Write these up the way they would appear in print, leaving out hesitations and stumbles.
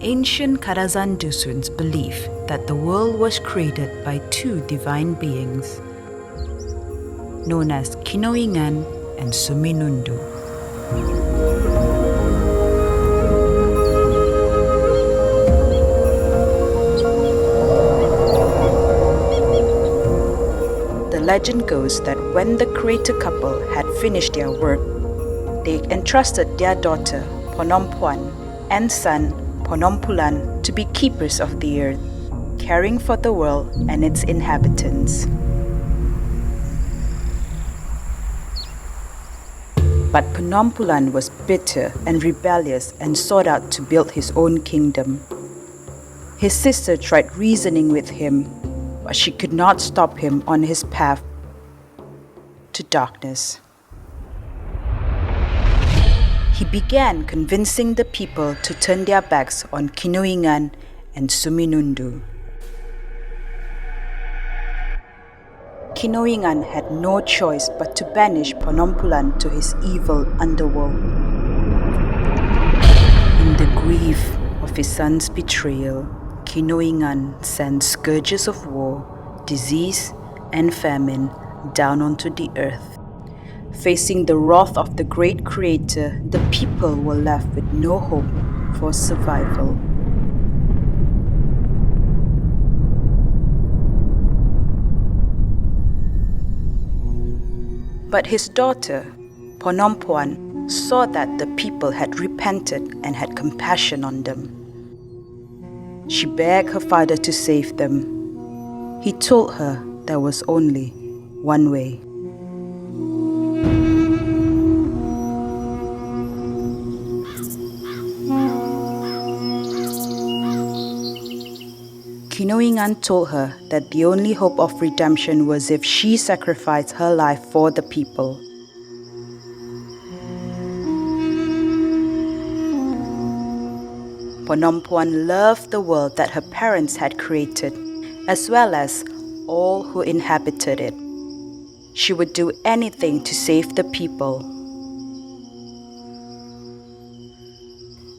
ancient Kadazandusun's belief that the world was created by two divine beings, known as Kinoingan and Huminodun. The legend goes that when the creator couple had finished their work, they entrusted their daughter, Ponompuan, and son, Ponompulan, to be keepers of the earth, caring for the world and its inhabitants. But Ponompulan was bitter and rebellious and sought out to build his own kingdom. His sister tried reasoning with him, but she could not stop him on his path to darkness. He began convincing the people to turn their backs on Kinoingan and Huminodun. Kinoingan had no choice but to banish Ponompulan to his evil underworld. In the grief of his son's betrayal, Kinoingan sent scourges of war, disease, and famine down onto the earth. Facing the wrath of the great creator, the people were left with no hope for survival. But his daughter, Ponompuan, saw that the people had repented and had compassion on them. She begged her father to save them. He told her there was only one way. Kinoingan told her that the only hope of redemption was if she sacrificed her life for the people. Ponompuan loved the world that her parents had created, as well as all who inhabited it. She would do anything to save the people.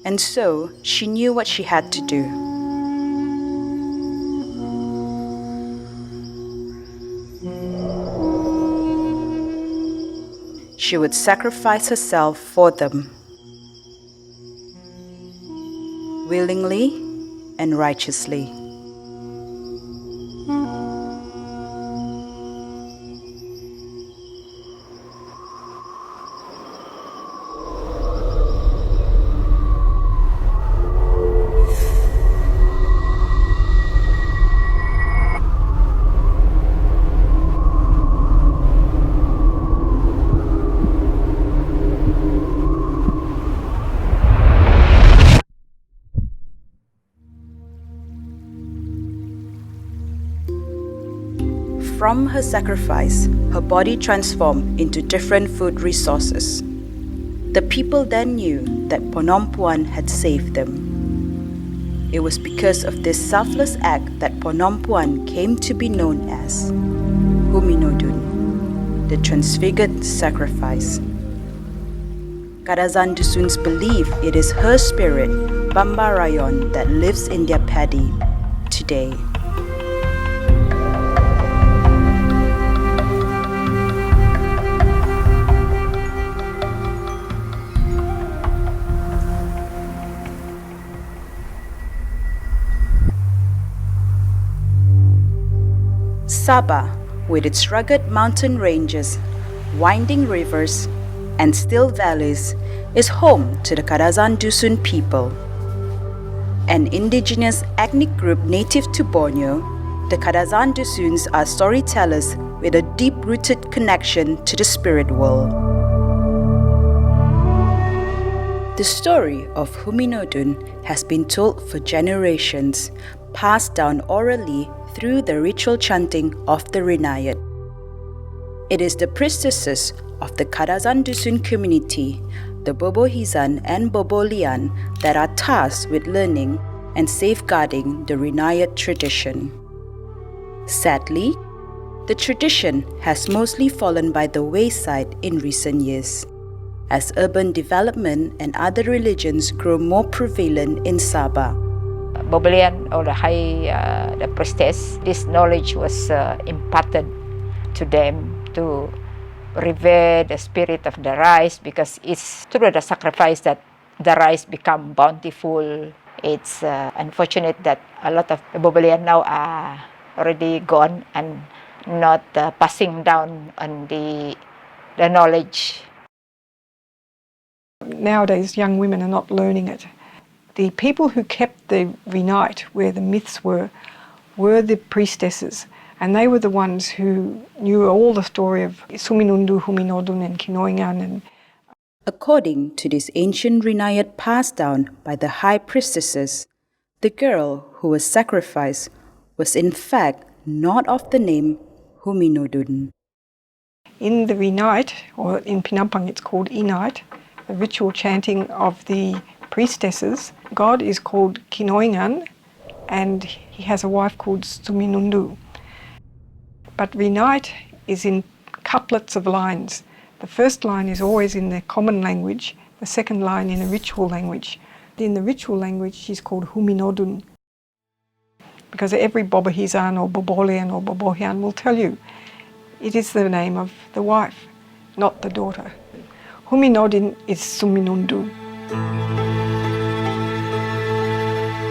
And so she knew what she had to do. She would sacrifice herself for them, willingly and righteously. From her sacrifice, her body transformed into different food resources. The people then knew that Ponompuan had saved them. It was because of this selfless act that Ponompuan came to be known as Huminodun, the transfigured sacrifice. Kadazandusun's believe it is her spirit, Bambarayon, that lives in their paddy today. Sabah, with its rugged mountain ranges, winding rivers, and still valleys, is home to the Kadazandusun people. An indigenous ethnic group native to Borneo, the Kadazandusuns are storytellers with a deep-rooted connection to the spirit world. The story of Huminodun has been told for generations, passed down orally through the ritual chanting of the Renayat. It is the priestesses of the Kadazandusun community, the Bobohizan and Bobolian, that are tasked with learning and safeguarding the Renayat tradition. Sadly, the tradition has mostly fallen by the wayside in recent years, as urban development and other religions grow more prevalent in Sabah. Bobelian or the priestess, this knowledge was imparted to them to revere the spirit of the rice, because it's through the sacrifice that the rice become bountiful. It's unfortunate that a lot of the Bobelian now are already gone and not passing down on the knowledge. Nowadays, young women are not learning it. The people who kept the Vinite, where the myths were the priestesses, and they were the ones who knew all the story of Suminundu, Huminodun and Kinoingan. And according to this ancient Renayat passed down by the high priestesses, the girl who was sacrificed was in fact not of the name Huminodun. in the Vinite, or in Penampang it's called Inite, the ritual chanting of the priestesses, God is called Kinoingan, and he has a wife called Suminundu. But Vinite is in couplets of lines. The first line is always in the common language, the second line in a ritual language. In the ritual language, she's called Huminodun, because every Bobahizan or Bobolian or Bobohian will tell you it is the name of the wife, not the daughter. Huminodun is Suminundu.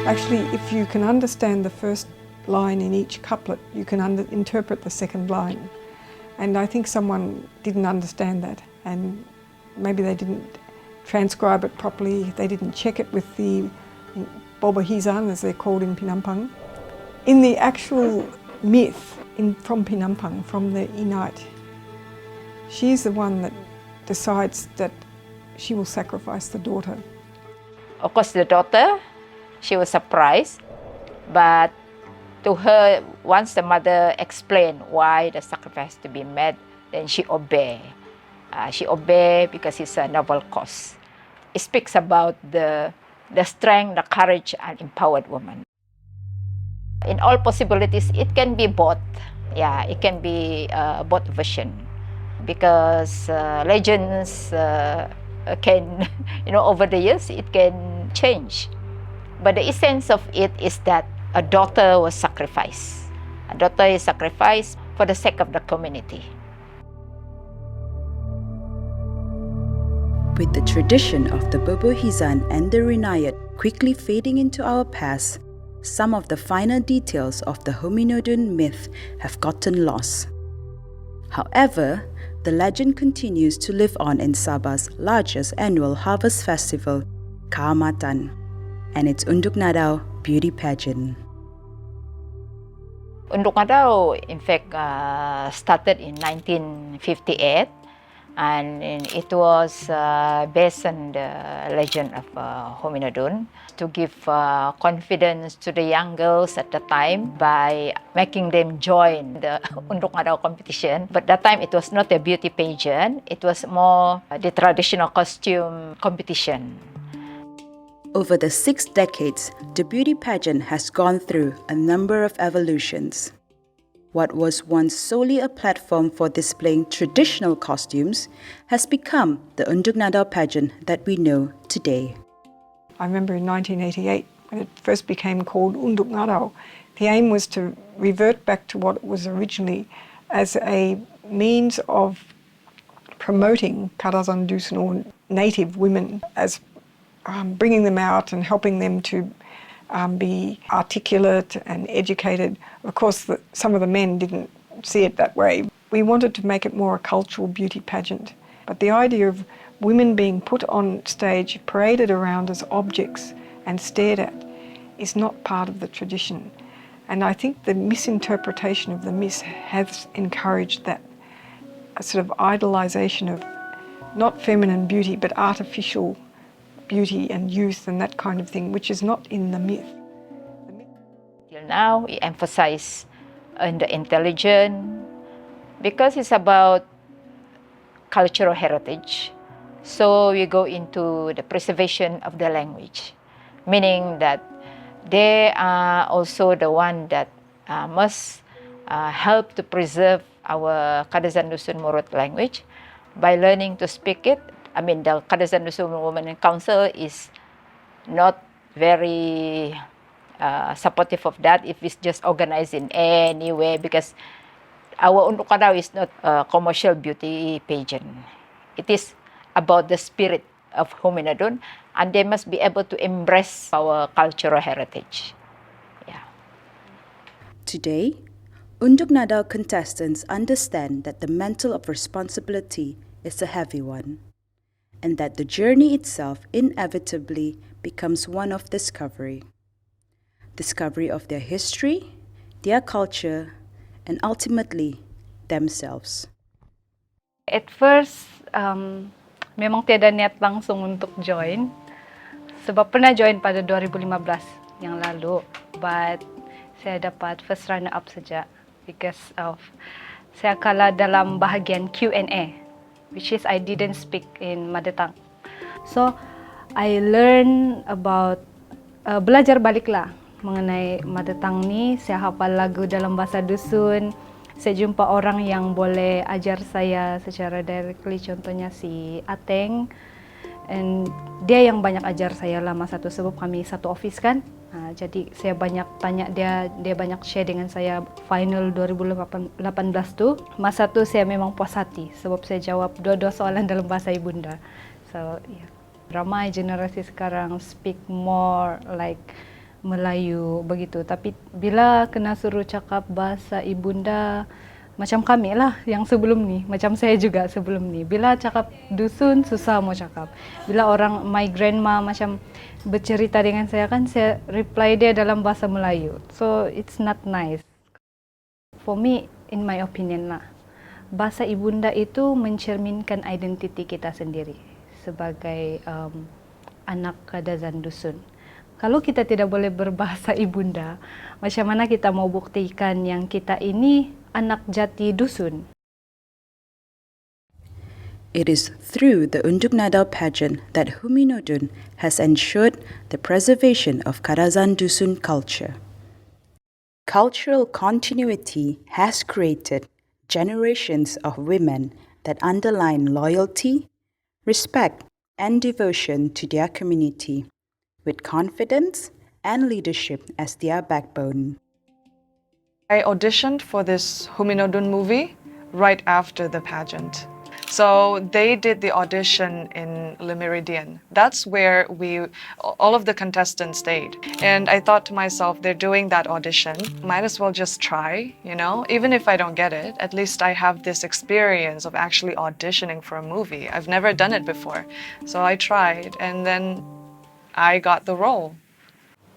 Actually, if you can understand the first line in each couplet, you can interpret the second line. And I think someone didn't understand that, and maybe they didn't transcribe it properly, they didn't check it with the Bobahizan, as they're called in Penampang. In the actual myth from Penampang, from the Inite, she's the one that decides that she will sacrifice the daughter. Of course, the daughter, she was surprised, but to her, once the mother explained why the sacrifice to be made, then she obeyed. She obeyed because it's a noble cause. It speaks about the strength, the courage, and empowered woman. In all possibilities, it can be both. Yeah, it can be both version, because legends can, over the years, it can change. But the essence of it is that a daughter was sacrificed. A daughter is sacrificed for the sake of the community. With the tradition of the Bobohizan and the Renayat quickly fading into our past, some of the finer details of the Huminodun myth have gotten lost. However, the legend continues to live on in Sabah's largest annual harvest festival, Kaamatan, and its Unduk Ngadau beauty pageant. Unduk Ngadau, in fact, started in 1958, and it was based on the legend of Huminodun, to give confidence to the young girls at the time by making them join the Unduk Ngadau competition. But that time it was not a beauty pageant, it was more the traditional costume competition. Over the 6 decades, the beauty pageant has gone through a number of evolutions. What was once solely a platform for displaying traditional costumes has become the Unduk Ngadau pageant that we know today. I remember in 1988, when it first became called Unduk Ngadau, the aim was to revert back to what it was originally as a means of promoting Kadazandusun, or native women, as bringing them out and helping them to be articulate and educated. Of course, some of the men didn't see it that way. We wanted to make it more a cultural beauty pageant. But the idea of women being put on stage, paraded around as objects and stared at, is not part of the tradition. And I think the misinterpretation of the myth has encouraged that a sort of idolization of not feminine beauty, but artificial beauty and youth and that kind of thing, which is not in the myth. Till now, we emphasize on the intelligence, because it's about cultural heritage. So we go into the preservation of the language, meaning that they are also the one that must help to preserve our Kadazandusun Murut language by learning to speak it. I mean, the Kadazandusun Women in Council is not very supportive of that if it's just organized in any way, because our Unduk Ngadau is not a commercial beauty pageant. It is about the spirit of Huminodun, and they must be able to embrace our cultural heritage. Yeah. Today, Unduk Ngadau contestants understand that the mantle of responsibility is a heavy one, and that the journey itself inevitably becomes one of discovery. Discovery of their history, their culture, and ultimately themselves. At first, memang tiada niat langsung untuk join. Sebab pernah join pada 2015 yang lalu. But saya dapat first runner up saja because of saya kalah dalam bahagian Q&A, which is I didn't speak in mother tongue. So, I learn about, belajar baliklah mengenai mother tongue ni. Saya hafal lagu dalam bahasa dusun. Saya jumpa orang yang boleh ajar saya secara directly, contohnya si Ateng. And dia yang banyak ajar saya lah masa tu sebab kami satu office kan. Jadi saya banyak tanya dia banyak share dengan saya. Final 2018 tu, masa tu saya memang puas hati sebab saya jawab dua-dua soalan dalam bahasa ibunda. So, yeah. Ramai generasi sekarang speak more like Melayu begitu, tapi bila kena suruh cakap bahasa ibunda macam kami lah yang sebelum ni, macam saya juga sebelum ni, bila cakap dusun susah mau cakap. Bila orang my grandma macam bercerita dengan saya kan, saya reply dia dalam bahasa Melayu, so it's not nice. For me, in my opinion lah, bahasa ibunda itu mencerminkan identiti kita sendiri sebagai anak Kadazandusun. Kalau kita tidak boleh berbahasa ibunda, macam mana kita mau buktikan yang kita ini anak jati dusun? It is through the Unduk Ngadau pageant that Huminodun has ensured the preservation of Kadazandusun culture. Cultural continuity has created generations of women that underline loyalty, respect, and devotion to their community, with confidence and leadership as their backbone. I auditioned for this Huminodun movie right after the pageant. So they did the audition in Le Méridien. That's where all of the contestants stayed. And I thought to myself, they're doing that audition, might as well just try, you know? Even if I don't get it, at least I have this experience of actually auditioning for a movie. I've never done it before. So I tried, and then I got the role.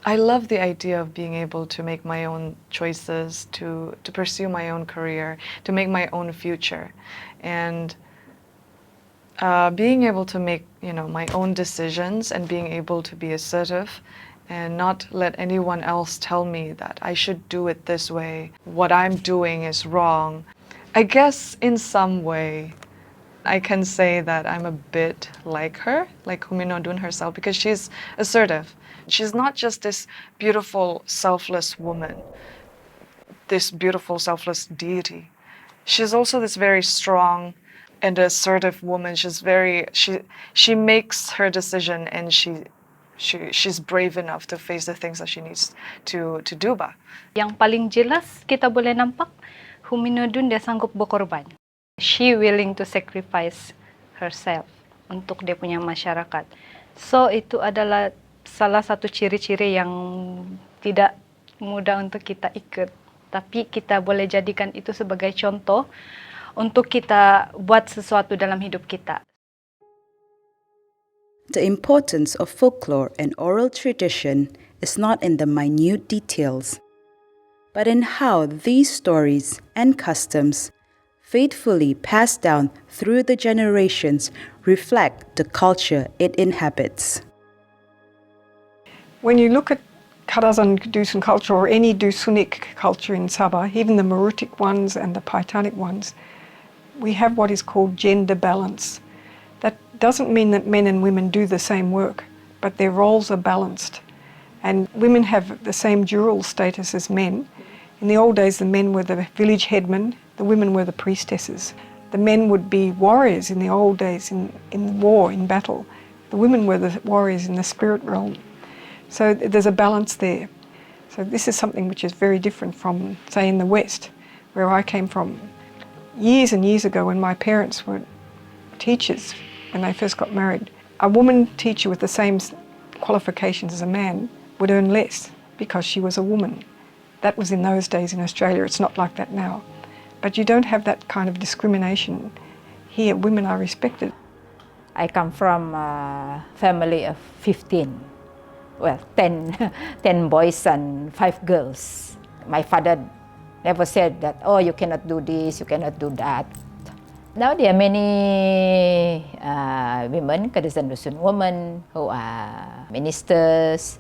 I love the idea of being able to make my own choices, to pursue my own career, to make my own future. And being able to make, my own decisions and being able to be assertive and not let anyone else tell me that I should do it this way, what I'm doing is wrong. I guess in some way, I can say that I'm a bit like her, like Huminodun herself, because she's assertive. She's not just this beautiful, selfless woman, this beautiful, selfless deity. She's also this very strong and assertive woman. She makes her decision, and she's brave enough to face the things that she needs to do ba. Yang paling jelas kita boleh nampak, Huminodun dia sanggup berkorban. She willing to sacrifice herself untuk dia punya masyarakat. So itu adalah salah satu ciri-ciri yang tidak mudah untuk kita ikut. Tapi kita boleh jadikan itu sebagai contoh untuk kita buat sesuatu dalam hidup kita. The importance of folklore and oral tradition is not in the minute details, but in how these stories and customs, faithfully passed down through the generations, reflect the culture it inhabits. When you look at Kadazandusun culture or any Dusunic culture in Sabah, even the Marutic ones and the Paitanic ones, we have what is called gender balance. That doesn't mean that men and women do the same work, but their roles are balanced. And women have the same dual status as men. In the old days, the men were the village headmen, the women were the priestesses. The men would be warriors in the old days in war, in battle. The women were the warriors in the spirit realm. So there's a balance there. So this is something which is very different from, say, in the West, where I came from years and years ago when my parents were teachers when they first got married. A woman teacher with the same qualifications as a man would earn less because she was a woman. That was in those days in Australia. It's not like that now. But you don't have that kind of discrimination. Here, women are respected. I come from a family of 15. Well, 10 boys and 5 girls. My father never said that, oh, you cannot do this, you cannot do that. Now there are many women, Kadazandusun women, who are ministers,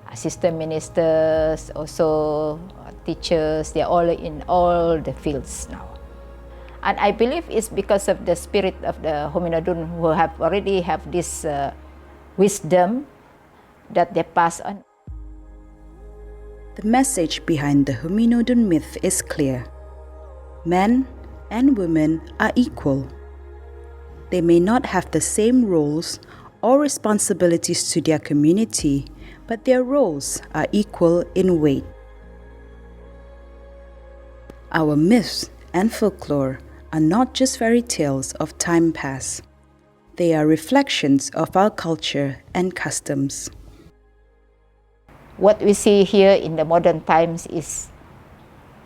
assistant ministers, also teachers. They are all in all the fields now. And I believe it's because of the spirit of the Huminodun who already have this wisdom that they pass on. The message behind the Huminodun myth is clear. Men and women are equal. They may not have the same roles or responsibilities to their community, but their roles are equal in weight. Our myths and folklore are not just fairy tales of time past. They are reflections of our culture and customs. What we see here in the modern times is,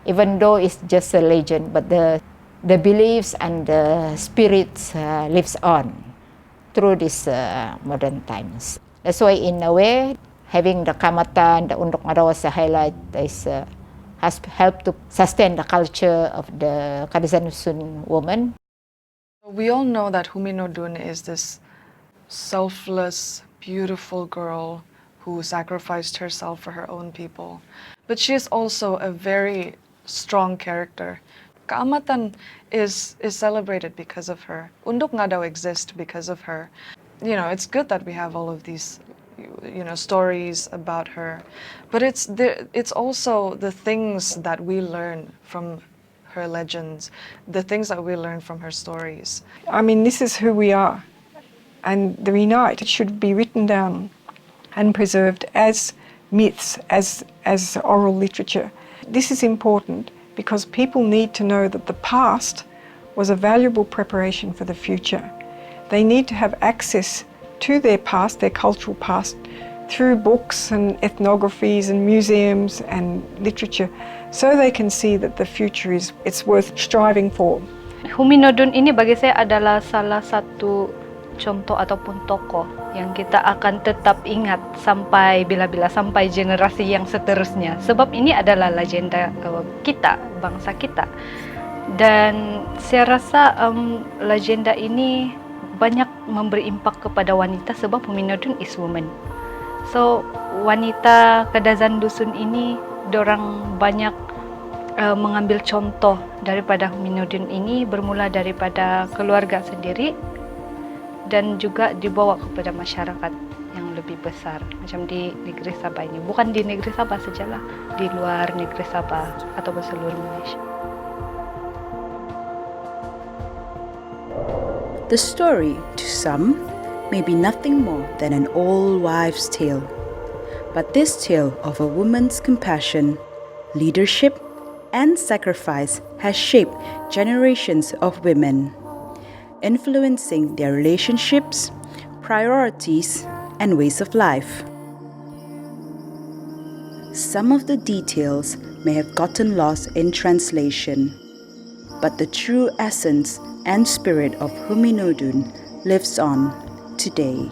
even though it's just a legend, but the beliefs and the spirits lives on through these modern times. That's why, in a way, having the Kamata and the Unduk Ngadau as a highlight has helped to sustain the culture of the Kadazandusun woman. We all know that Huminodun is this selfless, beautiful girl who sacrificed herself for her own people. But she is also a very strong character. Kaamatan is celebrated because of her. Unduk Ngadau exists because of her. You know, it's good that we have all of these, stories about her. But it's also the things that we learn from her legends, the things that we learn from her stories. I mean, this is who we are. And the Renite should be written down and preserved as myths, as oral literature. This is important because people need to know that the past was a valuable preparation for the future. They need to have access to their past, their cultural past, through books and ethnographies and museums and literature, so they can see that the future it's worth striving for. Huminodun ini bagi saya adalah salah satu contoh ataupun tokoh yang kita akan tetap ingat sampai bila-bila, sampai generasi yang seterusnya. Sebab ini adalah legenda kita, bangsa kita. Dan saya rasa legenda ini banyak memberi impak kepada wanita sebab Huminodun is woman. So, wanita Kadazandusun ini, dorang banyak mengambil contoh daripada Huminodun ini, bermula daripada keluarga sendiri dan juga dibawa kepada masyarakat yang lebih besar, macam di negeri Sabah ini. Bukan di negeri Sabah sajalah, di luar negeri Sabah ataupun seluruh Malaysia. The story, to some, may be nothing more than an old wives' tale. But this tale of a woman's compassion, leadership, and sacrifice has shaped generations of women, influencing their relationships, priorities, and ways of life. Some of the details may have gotten lost in translation, but the true essence and spirit of Huminodun lives on today.